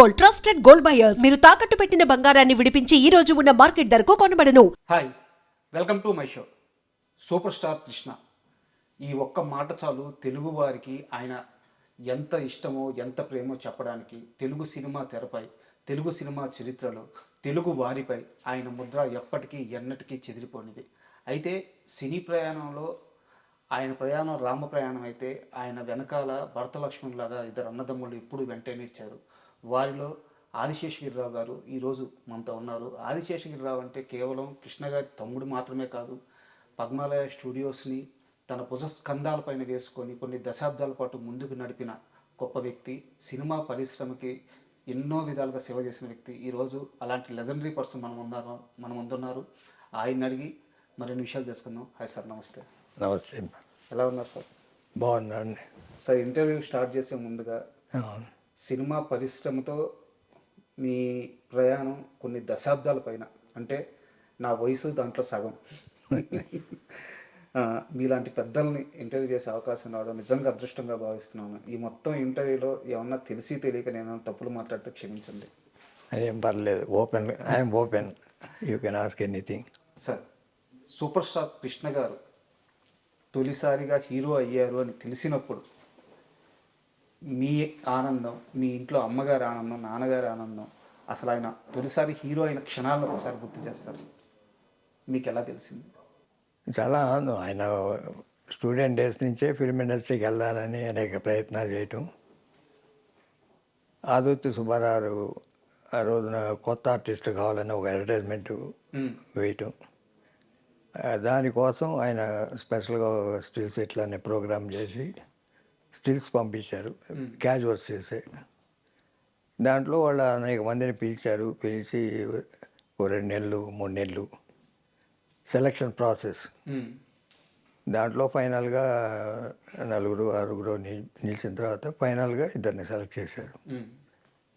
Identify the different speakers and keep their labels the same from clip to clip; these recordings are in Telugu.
Speaker 1: Gold, trusted gold buyers. మీరు తాకట్టు పెట్టిన బంగారాన్ని విడిపించి ఈ రోజు ఉన్న మార్కెట్ ధరకు కొనబడను.
Speaker 2: Hi, welcome to my show. Superstar Krishna. ఈ ఒక్క మాట చాలు తెలుగు వారికి ఆయన ఎంత ఇష్టమో ఎంత ప్రేమో చెప్పడానికి. తెలుగు సినిమా తెరపై, తెలుగు సినిమా చరిత్రలో, తెలుగు వారిపై ఆయన ముద్ర ఎప్పటికీ ఎన్నటికీ చెదిరిపోనిది. అయితే సినీ ప్రయాణంలో ఆయన ప్రయాణం రామ ప్రయాణం అయితే ఆయన వెనకాల భరత లక్ష్మణులాగా ఇద్దరు అన్నదమ్ముళ్ళు ఎప్పుడు వెంటే నిలిచారు. వారిలో ఆదిశేషగిరిరావు గారు ఈరోజు మనతో ఉన్నారు. ఆదిశేషగిరిరావు అంటే కేవలం కృష్ణ గారి తమ్ముడు మాత్రమే కాదు, పద్మాలయ స్టూడియోస్ని తన భుజ స్కంధాలపైన వేసుకొని కొన్ని దశాబ్దాల పాటు ముందుకు నడిపిన గొప్ప వ్యక్తి. సినిమా పరిశ్రమకి ఎన్నో విధాలుగా సేవ చేసిన వ్యక్తి. ఈరోజు అలాంటి లెజెండరీ పర్సన్ మన ముందున్నారు. ఆయన అడిగి మరిన్ని విషయాలు తెలుసుకుందాం. హాయ్ సార్, నమస్తే.
Speaker 3: నమస్తే.
Speaker 2: ఎలా ఉన్నారు సార్?
Speaker 3: బాగున్నాండి
Speaker 2: సార్, ఇంటర్వ్యూ స్టార్ట్ చేసే ముందుగా సినిమా పరిశ్రమతో మీ ప్రయాణం కొన్ని దశాబ్దాల పైన, అంటే నా వయసు దాంట్లో సగం. మీలాంటి పెద్దల్ని ఇంటర్వ్యూ చేసే అవకాశం రావడం నిజంగా అదృష్టంగా భావిస్తున్నాను. ఈ మొత్తం ఇంటర్వ్యూలో ఏమన్నా తెలిసి తెలియక నేను తప్పులు మాట్లాడితే క్షమించండి.
Speaker 3: అదేం పర్లేదు, I'm open, you can ask anything.
Speaker 2: Sir, super star Krishna గారు తొలిసారిగా హీరో అయ్యారు అని తెలిసినప్పుడు మీ ఆనందం, మీ ఇంట్లో అమ్మగారి ఆనందం, నాన్నగారి ఆనందం, అసలు ఆయన తొలిసారి హీరో అయిన క్షణాలను ఒకసారి గుర్తు చేస్తారు. మీకు ఎలా తెలిసింది?
Speaker 3: చాలా ఆనందం. ఆయన స్టూడెంట్ డేస్ నుంచే ఫిల్మ్ ఇండస్ట్రీకి వెళ్ళాలని అనేక ప్రయత్నాలు చేయటం. ఆదుర్తి సుబ్బారావు ఆ రోజున కొత్త ఆర్టిస్ట్ కావాలని ఒక అడ్వర్టైజ్మెంట్ వేయటం. దానికోసం ఆయన స్పెషల్గా స్టిల్స్ ఇట్లానే ప్రోగ్రామ్ చేసి స్టిల్స్ పంపించారు, క్యాజువల్ స్టిల్సే. దాంట్లో వాళ్ళు అనేక మందిని పిలిచి ఓ 2 నెలలు 3 నెలలు సెలక్షన్ ప్రాసెస్. దాంట్లో ఫైనల్గా 4-6 నిలిచిన తర్వాత ఫైనల్గా 2 సెలెక్ట్ చేశారు.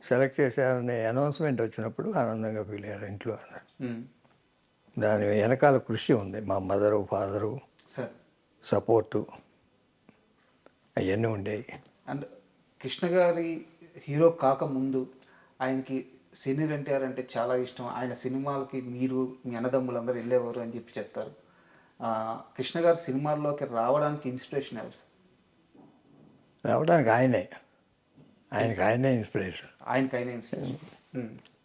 Speaker 3: సెలెక్ట్ చేశారనే అనౌన్స్మెంట్ వచ్చినప్పుడు ఆనందంగా ఫీల్ అయ్యారు ఇంట్లో అన్నారు. దాని వెనకాల కృషి ఉంది, మా మదరు ఫాదరు సపోర్టు అవన్నీ ఉండేవి.
Speaker 2: అండ్ కృష్ణ గారి హీరో కాకముందు ఆయనకి సీనియర్ ఎన్టీఆర్ అంటే చాలా ఇష్టం. ఆయన సినిమాలకి మీరు మీ అన్నదమ్ములందరూ వెళ్ళేవారు అని చెప్పి చెప్తారు. కృష్ణ గారు సినిమాల్లోకి రావడానికి ఇన్స్పిరేషన్ ఎవరు?
Speaker 3: రావడానికి ఆయనే ఇన్స్పిరేషన్.
Speaker 2: ఆయనకైనా ఇన్స్పిరేషన్.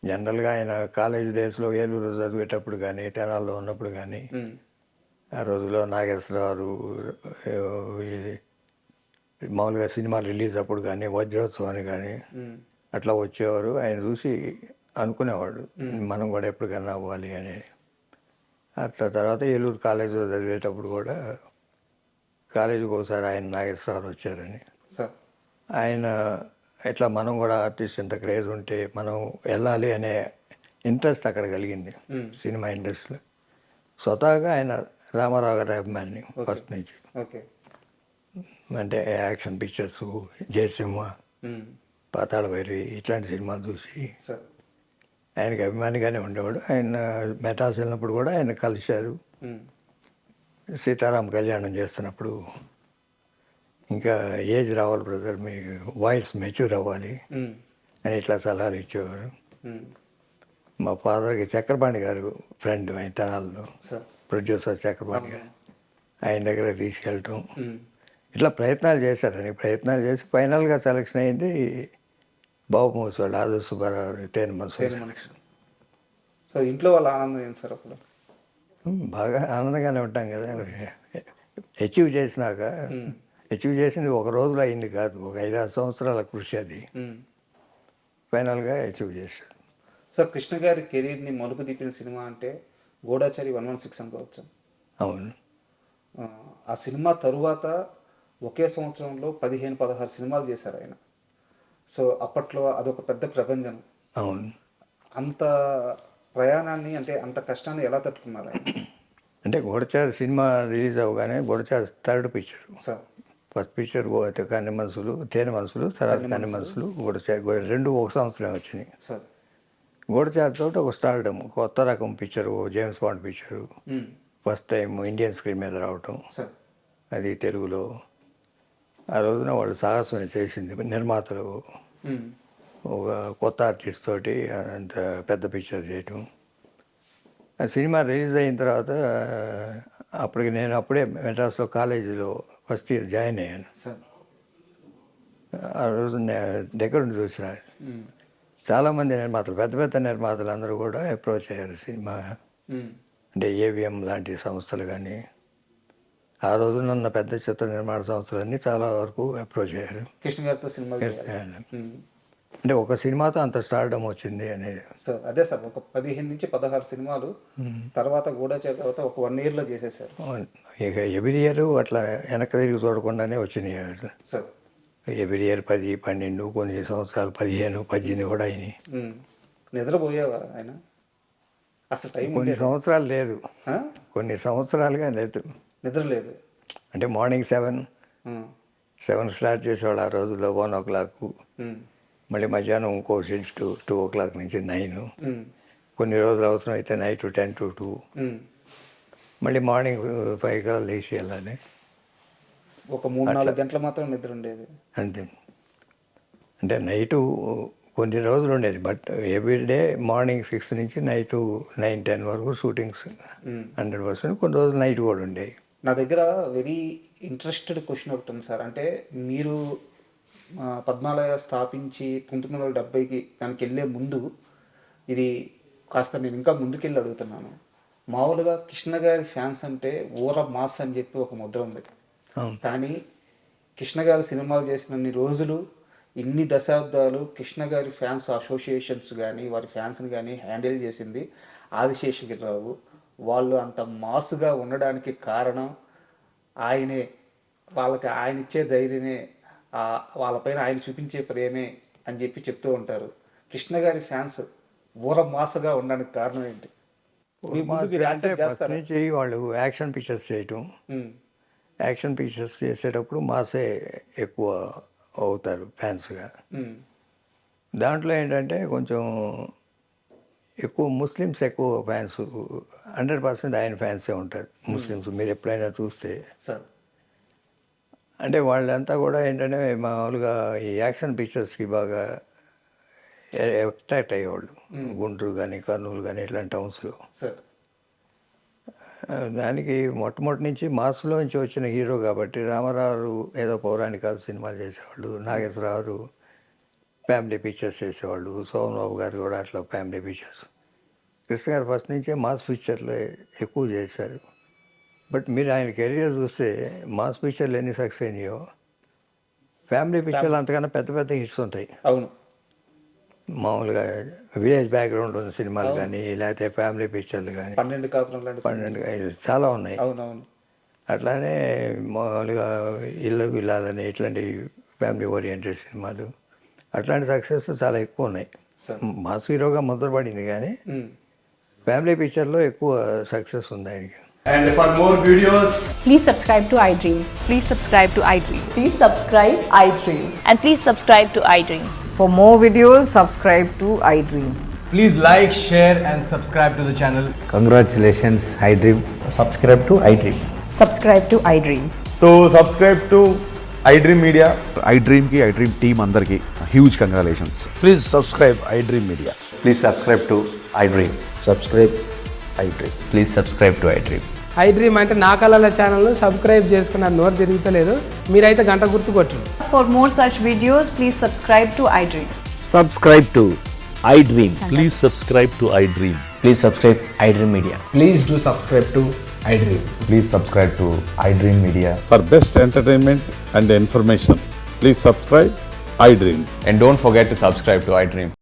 Speaker 3: జనరల్గా ఆయన కాలేజ్ డేస్లో ఏలూరు చదివేటప్పుడు కానీ, తెనాల్లో ఉన్నప్పుడు కానీ, ఆ రోజుల్లో నాగేశ్వరరావు మామూలుగా సినిమా రిలీజ్ అప్పుడు కానీ, వజ్రోత్సవాన్ని కానీ అట్లా వచ్చేవారు. ఆయన చూసి అనుకునేవాడు మనం కూడా ఎప్పటికైనా అవ్వాలి అని. అట్లా తర్వాత ఏలూరు కాలేజీలో చదివేటప్పుడు కూడా కాలేజీకి ఒకసారి ఆయన నాగేశ్వరరావు వచ్చారని, ఆయన ఇట్లా మనం కూడా ఆర్టిస్ట్ ఇంత క్రేజ్ ఉంటే మనం వెళ్ళాలి అనే ఇంట్రెస్ట్ అక్కడ కలిగింది సినిమా ఇండస్ట్రీలో. స్వతహాగా ఆయన రామారావు గారి అభిమాని ఫస్ట్ నుంచి. అంటే యాక్షన్ పిక్చర్స్, జయసింహ, పాతాళ భైరవి ఇట్లాంటి సినిమాలు చూసి ఆయనకి అభిమానిగానే ఉండేవాడు. ఆయన మెటాస్ వెళ్ళినప్పుడు కూడా ఆయన కలిశారు. సీతారాం కళ్యాణం చేస్తున్నప్పుడు ఇంకా ఏజ్ రావాలి బ్రదర్, మీ వాయిస్ మెచ్యూర్ అవ్వాలి అని ఇట్లా సలహాలు ఇచ్చేవారు. మా ఫాదర్కి చక్రపాణి గారు ఫ్రెండ్, ఆయన తెనాల్లో ప్రొడ్యూసర్ చక్రపాణి గారు, ఆయన దగ్గర తీసుకెళ్ళటం ఇట్లా ప్రయత్నాలు ప్రయత్నాలు చేసి ఫైనల్గా సెలక్షన్ అయింది బాబు మూసి వాళ్ళు ఆదుర్తి సుబ్బారావు, తేనె మనసు.
Speaker 2: సో ఇంట్లో వాళ్ళ ఆనందం ఏంటి సార్? అప్పుడు
Speaker 3: బాగా ఆనందంగానే ఉంటాం కదా. అచీవ్ చేసింది ఒక రోజులో అయింది కాదు, ఒక 5-6 సంవత్సరాల కృషి. అది ఫైనల్గా అచీవ్ చేశారు.
Speaker 2: సార్, కృష్ణ గారి కెరీర్ని మలుపు తిప్పిన సినిమా అంటే గూఢచారి 116 అనుకోవచ్చు.
Speaker 3: అవును.
Speaker 2: ఆ సినిమా తరువాత ఒకే సంవత్సరంలో 15-16 సినిమాలు చేశారు ఆయన. సో అప్పట్లో అదొక పెద్ద ప్రపంచం.
Speaker 3: అవును.
Speaker 2: అంత ప్రయాణాన్ని, అంటే అంత కష్టాన్ని ఎలా తట్టుకున్నారు ఆయన?
Speaker 3: అంటే గూఢచారి సినిమా రిలీజ్ అవ్వగానే, గూఢచారి థర్డ్ పిక్చర్, ఫస్ట్ పిక్చర్ కన్ని మనసులు, తేనె మనసులు, తర్వాత కన్ని మనసులు, గూఢచారి 2 ఒక సంవత్సరం వచ్చినాయి. గూఢచారితో ఒక స్టార్డమ్, కొత్త రకం picture, James bond picture, first time Indian screen మీద రావటం, అది తెలుగులో. ఆ రోజున వాళ్ళు సాహసం చేసింది నిర్మాతలు. ఒక కొత్త ఆర్టిస్ట్ తోటి అంత పెద్ద పిక్చర్ చేయటం. ఆ సినిమా రిలీజ్ అయిన తర్వాత అప్పటికి నేను అప్పుడే మెడ్రాస్లో కాలేజీలో ఫస్ట్ ఇయర్ జాయిన్ అయ్యాను.
Speaker 2: సార్
Speaker 3: ఆ రోజు దగ్గర నుండి చూసిన చాలామంది నిర్మాతలు, పెద్ద పెద్ద నిర్మాతలు అందరూ కూడా అప్రోచ్ అయ్యారు సినిమా. అంటే ఏవిఎం లాంటి సంస్థలు కానీ, ఆ రోజునున్న పెద్ద చిత్ర నిర్మాణ సంస్థలన్నీ చాలా వరకు అప్రోచ్ అయ్యారు.
Speaker 2: కృష్ణ గారితో సినిమా
Speaker 3: అంటే ఒక సినిమాతో అంత స్టార్డమ్ వచ్చింది అనేది.
Speaker 2: సార్ అదే సార్, ఒక 15 నుంచి 16 సినిమాలు తర్వాత గూఢచారి తర్వాత ఒక 1 yearలో చేసేసారు.
Speaker 3: ఇక ఎవ్రీ ఇయర్ అట్లా వెనక్కి తిరిగి చూడకుండానే వచ్చినాయి
Speaker 2: సార్.
Speaker 3: ఎవ్రీ ఇయర్ 10, 12, కొన్ని సంవత్సరాలు 15, 18 కూడా అయినాయి.
Speaker 2: నిద్రపోయేవా ఆయన? అసలు టైం
Speaker 3: కొన్ని సంవత్సరాలు లేదు, కొన్ని సంవత్సరాలుగా లేదు,
Speaker 2: నిద్ర లేదు.
Speaker 3: అంటే మార్నింగ్ 7 స్టార్ట్ చేసేవాళ్ళు ఆ రోజుల్లో. 1 o'clock, మళ్ళీ మధ్యాహ్నం ఇంకో షిఫ్ట్ 2 o'clock నుంచి 9, కొన్ని రోజులు అవసరం అయితే నైట్ 10 to 2, మళ్ళీ మార్నింగ్ 5 కల్లా లేచి వెళ్ళాలి.
Speaker 2: ఒక 3-4 గంటలు మాత్రం నిద్ర ఉండేది
Speaker 3: అంతే. అంటే నైటు కొన్ని రోజులు ఉండేది, బట్ ఎవ్రీడే మార్నింగ్ 6 నుంచి నైట్ 9-10 వరకు షూటింగ్స్ 100%. కొన్ని రోజులు నైట్ కూడా ఉండేవి.
Speaker 2: నా దగ్గర వెరీ ఇంట్రెస్టెడ్ క్వశ్చన్ ఒకటి ఉంది సార్. అంటే మీరు పద్మాలయ స్థాపించి 1970కి దానికి వెళ్ళే ముందు, ఇది కాస్త నేను ఇంకా ముందుకెళ్ళి అడుగుతున్నాను. మామూలుగా కృష్ణ గారి ఫ్యాన్స్ అంటే ఊర మాస్ అని చెప్పి ఒక ముద్ర ఉంది. కానీ కృష్ణ గారు సినిమాలు చేసినన్ని రోజులు, ఇన్ని దశాబ్దాలు కృష్ణ గారి ఫ్యాన్స్ అసోసియేషన్స్ కానీ వారి ఫ్యాన్స్ని కానీ హ్యాండిల్ చేసింది ఆదిశేషగిరిరావు. వాళ్ళు అంత మాసుగా ఉండడానికి కారణం ఆయనే. వాళ్ళకి ఆయన ఇచ్చే ధైర్యమే, వాళ్ళపైన ఆయన చూపించే ప్రేమే అని చెప్పి చెప్తూ ఉంటారు. కృష్ణ గారి ఫ్యాన్స్ ఊర మాసగా ఉండడానికి కారణం ఏంటి?
Speaker 3: నుంచి వాళ్ళు యాక్షన్ పిక్చర్స్ చేయటం, యాక్షన్ పిక్చర్స్ చేసేటప్పుడు మాసే ఎక్కువ అవుతారు ఫ్యాన్స్గా. దాంట్లో ఏంటంటే కొంచెం ఎక్కువ ముస్లిమ్స్ ఎక్కువ ఫ్యాన్స్, 100% ఆయన ఫ్యాన్సే ఉంటారు ముస్లిమ్స్. మీరు ఎప్పుడైనా చూస్తే
Speaker 2: సార్,
Speaker 3: అంటే వాళ్ళంతా కూడా ఏంటంటే మామూలుగా ఈ యాక్షన్ పిక్చర్స్కి బాగా అట్రాక్ట్ అయ్యేవాళ్ళు. గుంటూరు కానీ కర్నూలు కానీ ఇట్లాంటి టౌన్స్లో. దానికి మొట్టమొదటి నుంచి మాస్లో నుంచి వచ్చిన హీరో కాబట్టి రామారావు ఏదో పౌరాణికాలు సినిమాలు చేసేవాళ్ళు, నాగేశ్వరరావు ఫ్యామిలీ పిక్చర్స్ చేసేవాళ్ళు, సోమబాబు గారు కూడా అట్లా ఫ్యామిలీ పిక్చర్స్. కృష్ణ గారు ఫస్ట్ నుంచే మాస్ పిక్చర్లు ఎక్కువ చేశారు. బట్ మీరు ఆయన కెరీర్ చూస్తే మాస్ పిక్చర్లు ఎన్ని సక్సెస్ అయినాయో, ఫ్యామిలీ పిక్చర్లు అంతకన్నా పెద్ద పెద్ద హిట్స్ ఉంటాయి.
Speaker 2: అవును,
Speaker 3: మామూలుగా విలేజ్ బ్యాక్గ్రౌండ్ ఉన్న సినిమాలు కానీ, లేకపోతే ఫ్యామిలీ పిక్చర్లు కానీ 12 చాలా ఉన్నాయి. అట్లానే మామూలుగా ఇల్లు ఇల్లాలని ఇట్లాంటి ఫ్యామిలీ ఓరియంటెడ్ సినిమాలు, అట్లాంటి సక్సెస్ చాలా ఎక్కువ ఉన్నాయి. మాస్ హీరోగా ముద్రపడింది కానీ ఫ్యామిలీ పిక్చర్లో ఎక్కువ సక్సెస్ ఉంది ఆయనకి.
Speaker 4: And for more videos,
Speaker 5: please subscribe to iDream.
Speaker 6: Please subscribe to iDream.
Speaker 5: Please subscribe iDream.
Speaker 6: And please subscribe to iDream.
Speaker 5: For more videos, subscribe to iDream.
Speaker 4: please like, share and subscribe to the channel.
Speaker 7: Congratulations, iDream. Subscribe to iDream.
Speaker 5: Subscribe to iDream.
Speaker 4: So subscribe to iDream Media.
Speaker 8: iDream ki iDream team andarki huge congratulations.
Speaker 7: Please subscribe iDream Media.
Speaker 8: Please subscribe to iDream.
Speaker 7: Subscribe iDream.
Speaker 8: Please subscribe to iDream.
Speaker 9: iDream అంటే నా కళల ఛానల్ను సబ్స్క్రైబ్ చేసుకున్న నోరు తిరుగుతలేదు, మీరైతే గంట గుర్తు కొట్టండి.
Speaker 6: For more such videos, please subscribe to iDream.
Speaker 7: Subscribe to iDream.
Speaker 10: Please subscribe to iDream.
Speaker 7: Please subscribe iDream Media.
Speaker 4: Please do subscribe to iDream.
Speaker 8: Please subscribe to iDream Media.
Speaker 11: For best entertainment and information, please subscribe iDream.
Speaker 8: And don't forget to subscribe to iDream.